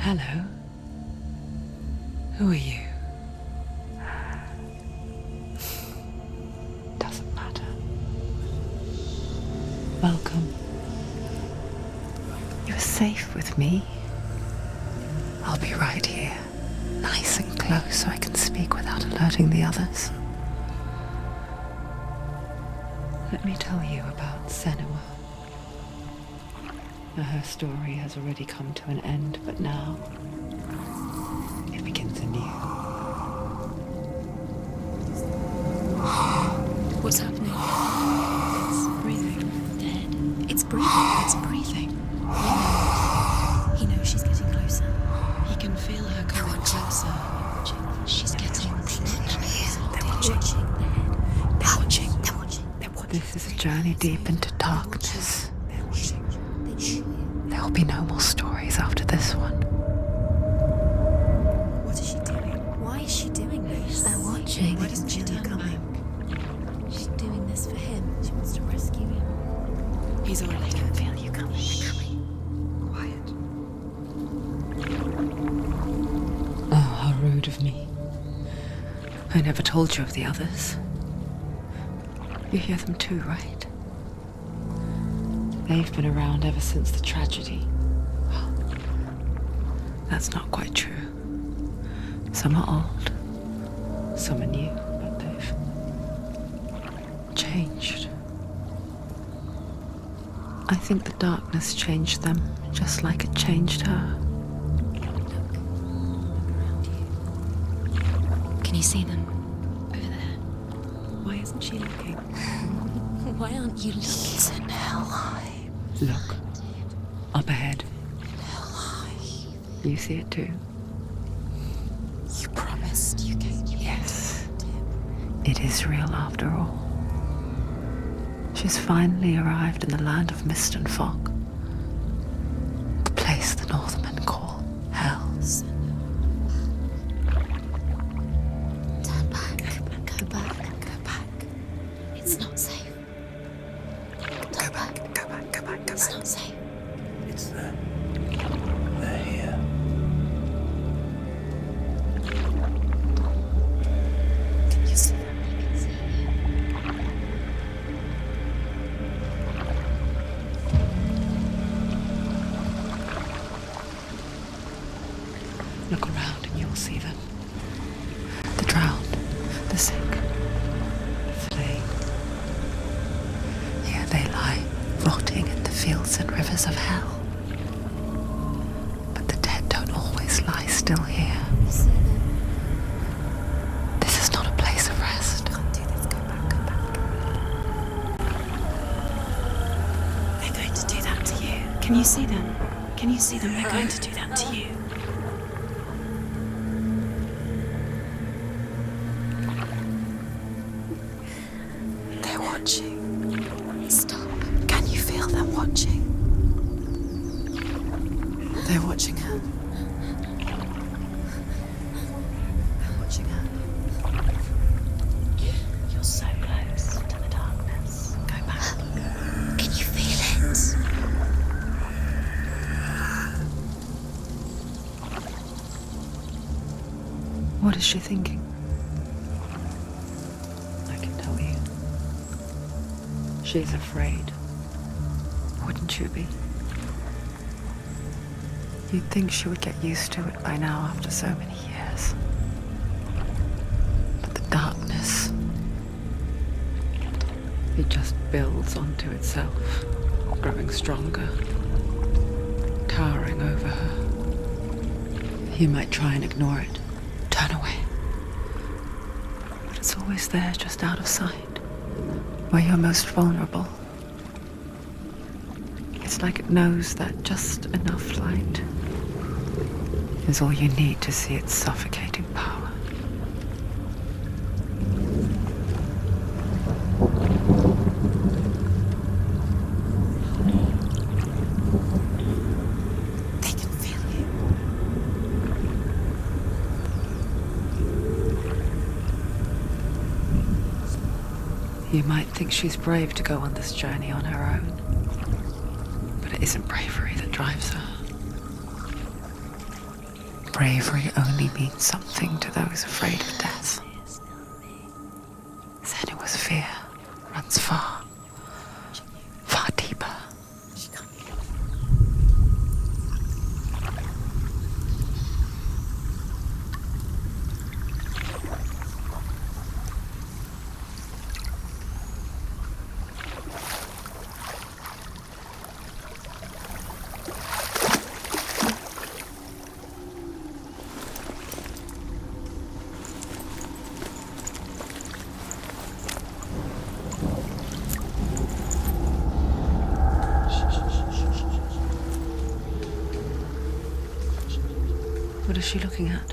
Hello. Who are you? Doesn't matter. Welcome. You're safe with me. I'll be right here, nice and close so I can speak without alerting the others. Let me tell you about Senua. Her story has already come to an end, but now it begins anew. What's happening? It's breathing. Dead. It's breathing. It's breathing. He knows she's getting closer. He can feel her coming closer. She's getting closer. They're watching. They're watching. They're watching. They're watching. This is a journey deep into darkness. There will be no more stories after this one. What is she doing? Why is she doing this? They're watching. Why doesn't she turn back? She's doing this for him. She wants to rescue him. He's already dead. Feel you coming. Quiet. Oh, how rude of me. I never told you of the others. You hear them too, right? They've been around ever since the tragedy. Well, that's not quite true. Some are old, some are new, but they've changed. I think the darkness changed them, just like it changed her. Look around you. Can you see them? Over there. Why isn't she looking? Why aren't you looking? He's in hell. Look, up ahead. You see it too? You promised you came. Yes. It is real after all. She's finally arrived in the land of mist and fog. The place the Northmen call Hell. Turn back. Go back. Go back. It's not safe. Go back. Go back. Go back. Go It's back. not safe. It's there. They're here. Can you see them? You can see Look around and you'll see them. The drowned, the sick, the slain. Here they lie, rotting in the fields and rivers of hell. But the dead don't always lie still here. You see them. This is not a place of rest. Can't do this. Go back. Go back. They're going to do that to you. Can you see them? Can you see them? They're going to do that to you. They're watching. Stop. Can you feel them watching? They're watching her. They're watching her. You're so close to the darkness. Go back. Can you feel it? What is she thinking? I can tell you. She's afraid. Wouldn't you be? You'd think she would get used to it by now after so many years. But the darkness, it just builds onto itself, growing stronger, towering over her. You might try and ignore it, turn away. But it's always there, just out of sight, where you're most vulnerable. It's like it knows that just enough light is all you need to see its suffocating power. They can feel you. You might think she's brave to go on this journey on her own, but it isn't bravery that drives her. bravery only means something to those afraid of death. Senua's fear runs far, far deeper. What is she looking at?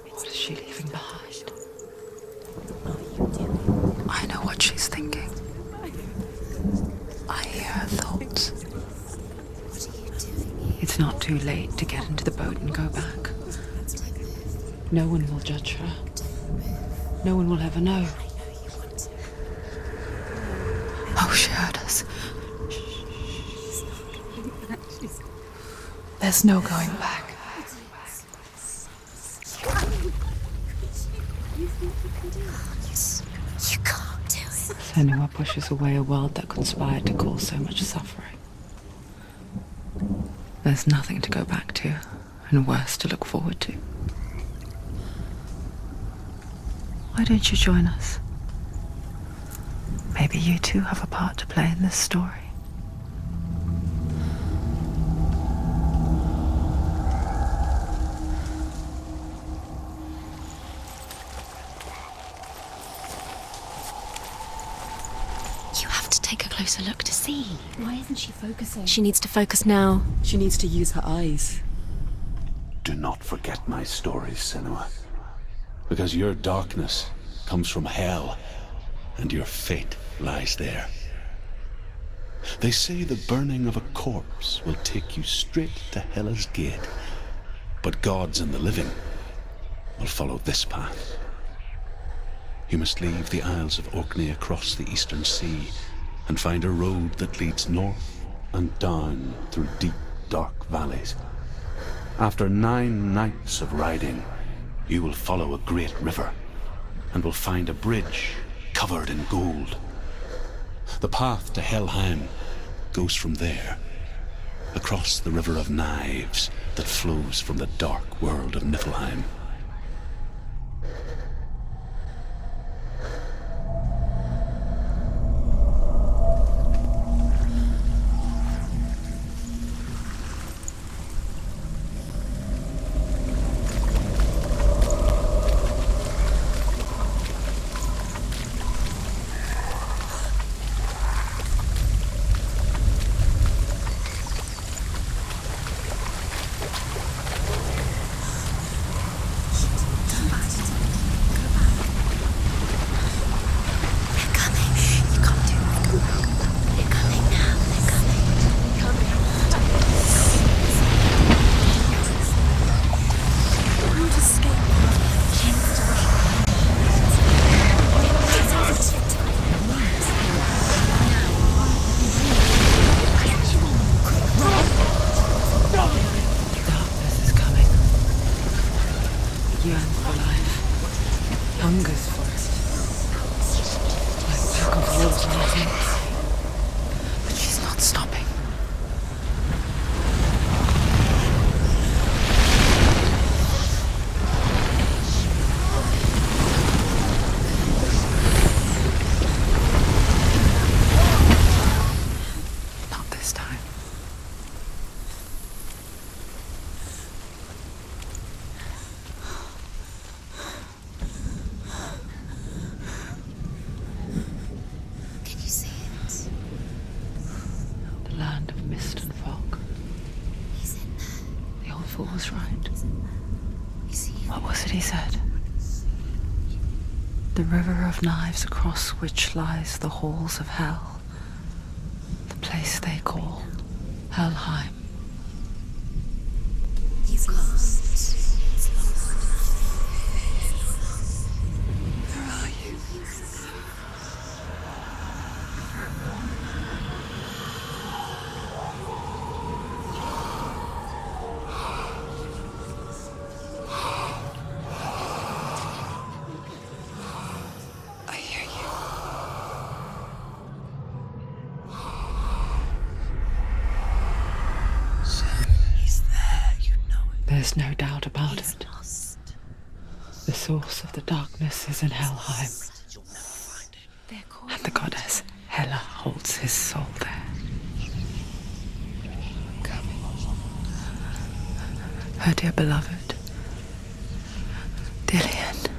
What is she leaving behind? I know what she's thinking. I hear her thoughts. It's not too late to get into the boat and go back. No one will judge her. No one will ever know. Oh, she heard us. There's no going back. You can't do it. Senua pushes away a world that conspired to cause so much suffering. There's nothing to go back to, and worse to look forward to. Why don't you join us? Maybe you too have a part to play in this story. You have to take a closer look to see. Why isn't she focusing? She needs to focus now. She needs to use her eyes. Do not forget my stories, Senua. Because your darkness comes from hell, and your fate lies there. They say the burning of a corpse will take you straight to Hela's gate, but gods and the living will follow this path. You must leave the Isles of Orkney across the eastern sea and find a road that leads north and down through deep, dark valleys. After 9 nights of riding, you will follow a great river and will find a bridge covered in gold. The path to Helheim goes from there, across the River of Knives that flows from the dark world of Niflheim. Hungers for it. Like pack of wolves on its head. But she's not stopping. Not this time. Can you see it? The land of mist and fog. He's in there. The old fool was right. You see him? What was it he said? The river of knives across which lies the halls of hell. The place they call Helheim. He's lost. It's lost. Where are you? There's no doubt about He's it. lost. The source of the darkness is in Helheim, They're called and the goddess Hela holds his soul there. Her dear beloved, Dillian.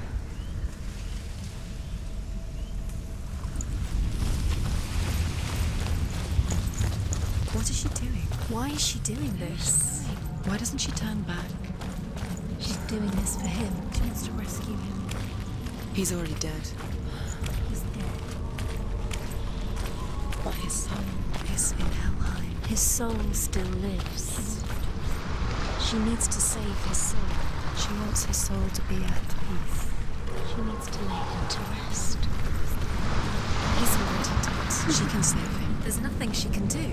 What is she doing? Why is she doing this? Why doesn't she turn back? She's doing this for him. She wants to rescue him. He's already dead. He's dead. But his soul is in Helheim. His soul still lives. She needs to save his soul. She wants his soul to be at peace. She needs to lay him to rest. He's already dead. She can save him. There's nothing she can do.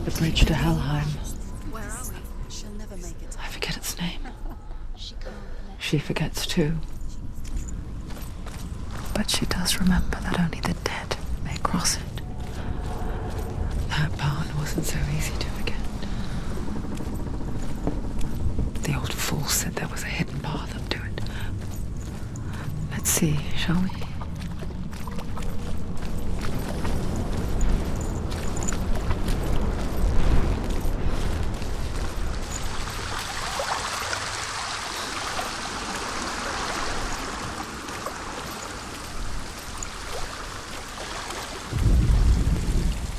The bridge to Helheim. Where are we? She'll never make it. I forget its name. She can't let She forgets too. But she does remember that only the dead may cross it. That barn wasn't so easy to forget. The old fool said there was a hidden path up to it. Let's see, shall we?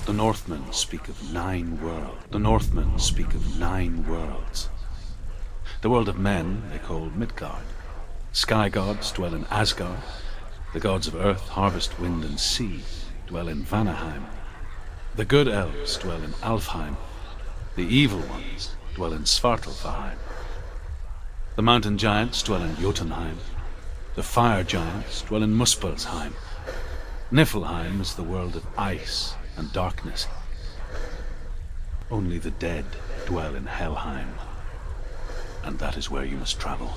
The Northmen speak of 9 worlds. The Northmen speak of 9 worlds. The world of men they call Midgard. Sky gods dwell in Asgard. The gods of earth, harvest, wind, and sea dwell in Vanaheim. The good elves dwell in Alfheim. The evil ones dwell in Svartalfheim. The mountain giants dwell in Jotunheim. The fire giants dwell in Muspelheim. Niflheim is the world of ice and darkness. Only the dead dwell in Helheim, and that is where you must travel.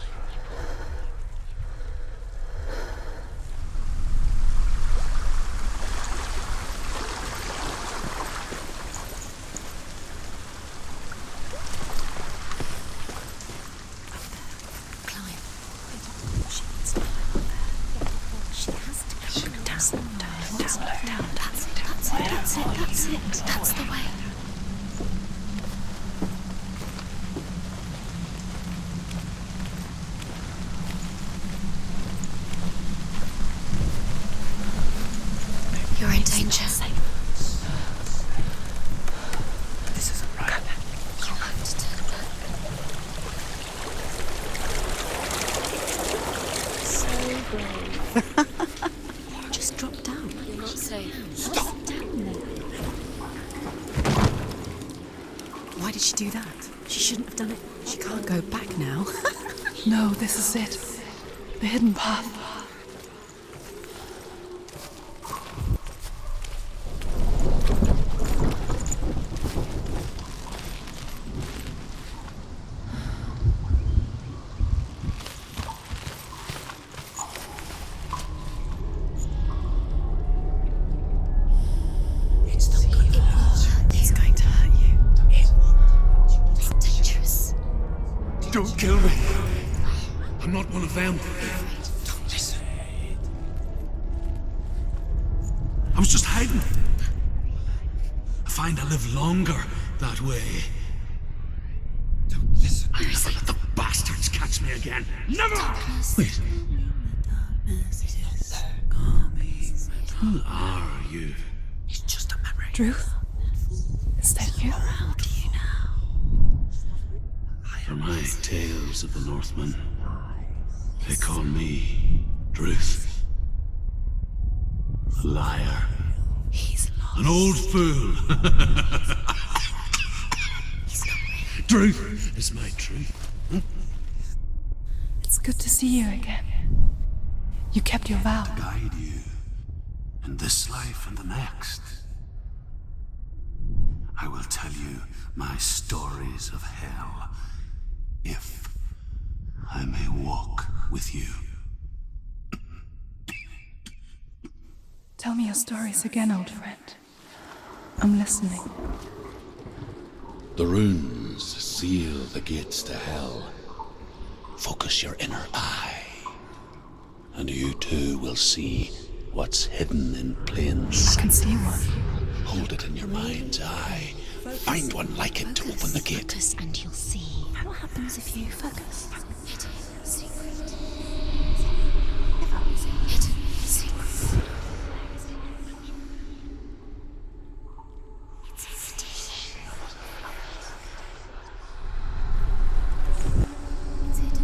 Climb. She needs to climb up there. She has to go down. That's it. That's the way. You're in danger. This isn't right. You'll have to turn back. so brave. Just drop down. You're not safe. Stop down there. Why did she do that? She shouldn't have done it. She can't go back now. No, this is it. The hidden path. It's not good. It's going to hurt you. It's dangerous. Don't kill me. I'm not one of them. Don't listen. I was just hiding. I find I live longer that way. Don't listen. I'll never let the bastards catch me again. Never! Wait. Who are you? It's just a memory. Ruth? Is that you? How do you now? For my tales of the Northmen, they call me Druth. A liar. He's lost. An old fool. Truth is my truth. It's good to see you again. You kept your vow. Guide you in this life and the next. I will tell you my stories of hell, if I may walk with you. Tell me your stories again, old friend. I'm listening. The runes seal the gates to hell. Focus your inner eye, and you too will see what's hidden in plain I sight. can see one. Hold it in your mind's eye. Find one like it to open the gate. Focus and you'll see. What happens if you focus? Hidden secret. Hidden secret.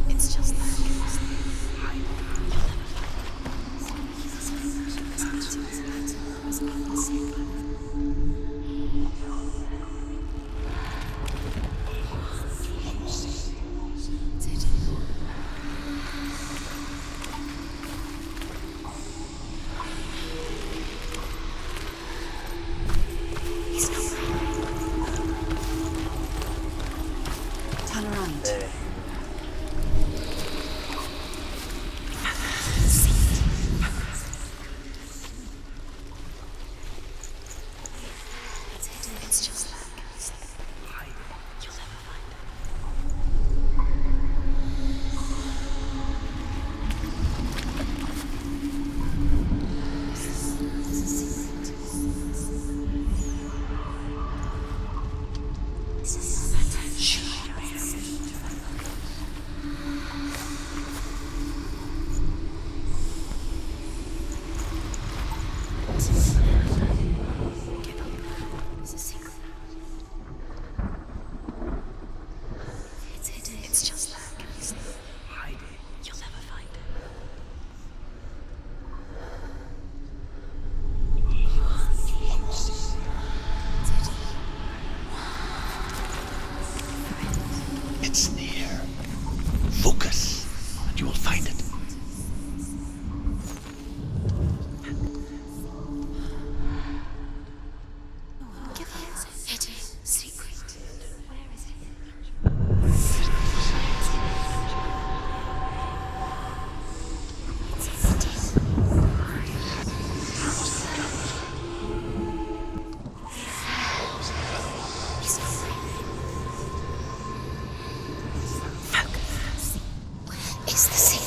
It's just that. Turn around. It's just that. You'll never find it. It's a secret. It's hidden. It's just that. Hide it. You'll never find it. It's near. Focus, and you will find it. Give us a hidden secret. Where is Where is the secret? I can't see it.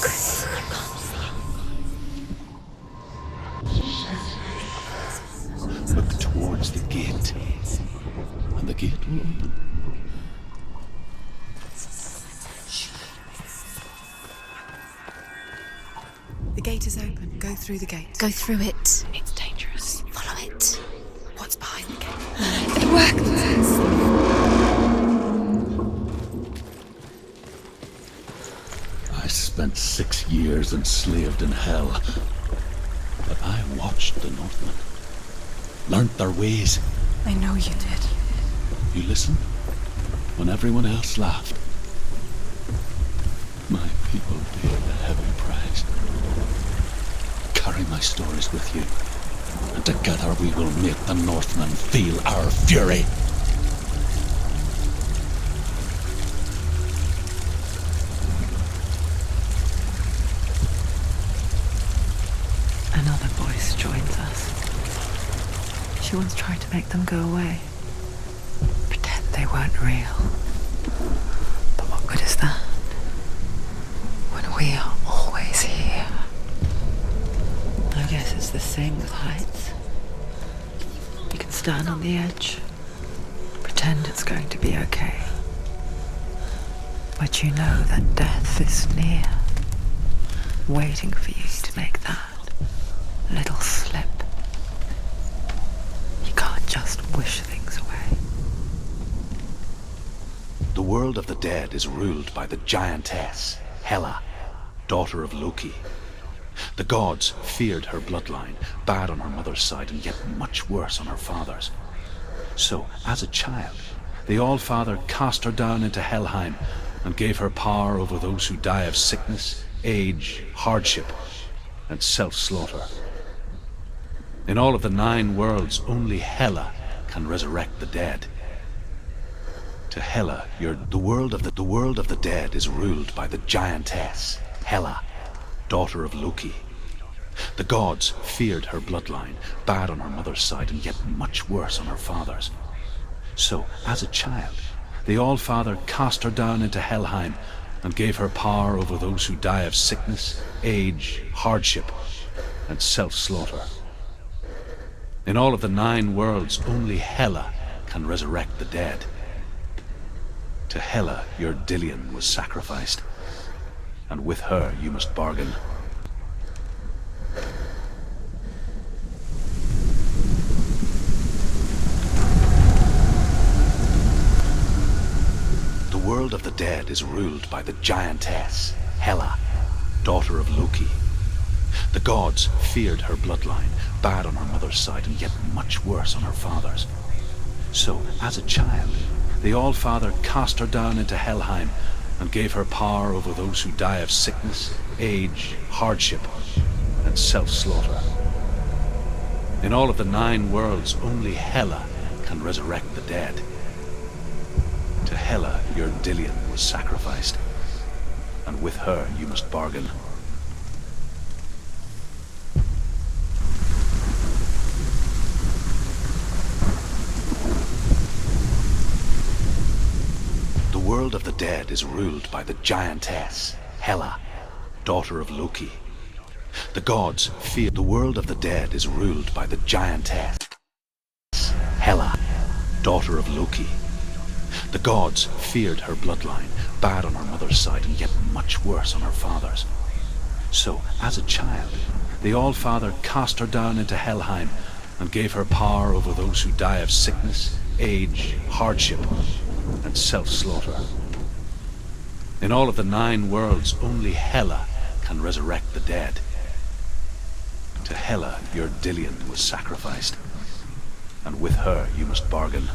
Look towards the gate, and the gate will open. The gate is open. Go through the gate. Go through it. It's dangerous. Follow it. What's behind the gate? It works. I spent 6 years enslaved in hell, but I watched the Northmen, learnt their ways. I know you did. You listened when everyone else laughed. My people paid a heavy price. Carry my stories with you, and together we will make the Northmen feel our fury. Another voice joins us. She once tried to make them go away. Pretend they weren't real. But what good is that? When we are always here. I guess it's the same with heights. You can stand on the edge, pretend it's going to be okay. But you know that death is near, waiting for you to make that little slip. You can't just wish things away. The world of the dead is ruled by the giantess, Hela, daughter of Loki. The gods feared her bloodline, bad on her mother's side and yet much worse on her father's. So, as a child, the All-Father cast her down into Helheim and gave her power over those who die of sickness, age, hardship, and self-slaughter. In all of the 9 worlds, only Hela can resurrect the dead. To Hela, the world of the dead is ruled by the giantess, Hela, daughter of Loki. The gods feared her bloodline, bad on her mother's side and yet much worse on her father's. So, as a child, the All-Father cast her down into Helheim and gave her power over those who die of sickness, age, hardship, and self-slaughter. In all of the 9 worlds, only Hela can resurrect the dead. To Hela, your Dillion was sacrificed, and with her you must bargain. The world of the dead is ruled by the giantess, Hela, daughter of Loki. The gods feared her bloodline, bad on her mother's side and yet much worse on her father's. So, as a child, the All-Father cast her down into Helheim and gave her power over those who die of sickness, age, hardship, and self-slaughter. In all of the 9 worlds, only Hela can resurrect the dead. To Hela, your Dillion was sacrificed, and with her you must bargain. The world of the dead is ruled by the giantess, Hela, daughter of Loki. The gods fear. The world of the dead is ruled by the giantess, Hela, daughter of Loki. The gods feared her bloodline, bad on her mother's side and yet much worse on her father's. So, as a child, the All-Father cast her down into Helheim and gave her power over those who die of sickness, age, hardship, and self-slaughter. In all of the 9 worlds, only Hela can resurrect the dead. To Hela, your Dillion was sacrificed, and with her you must bargain.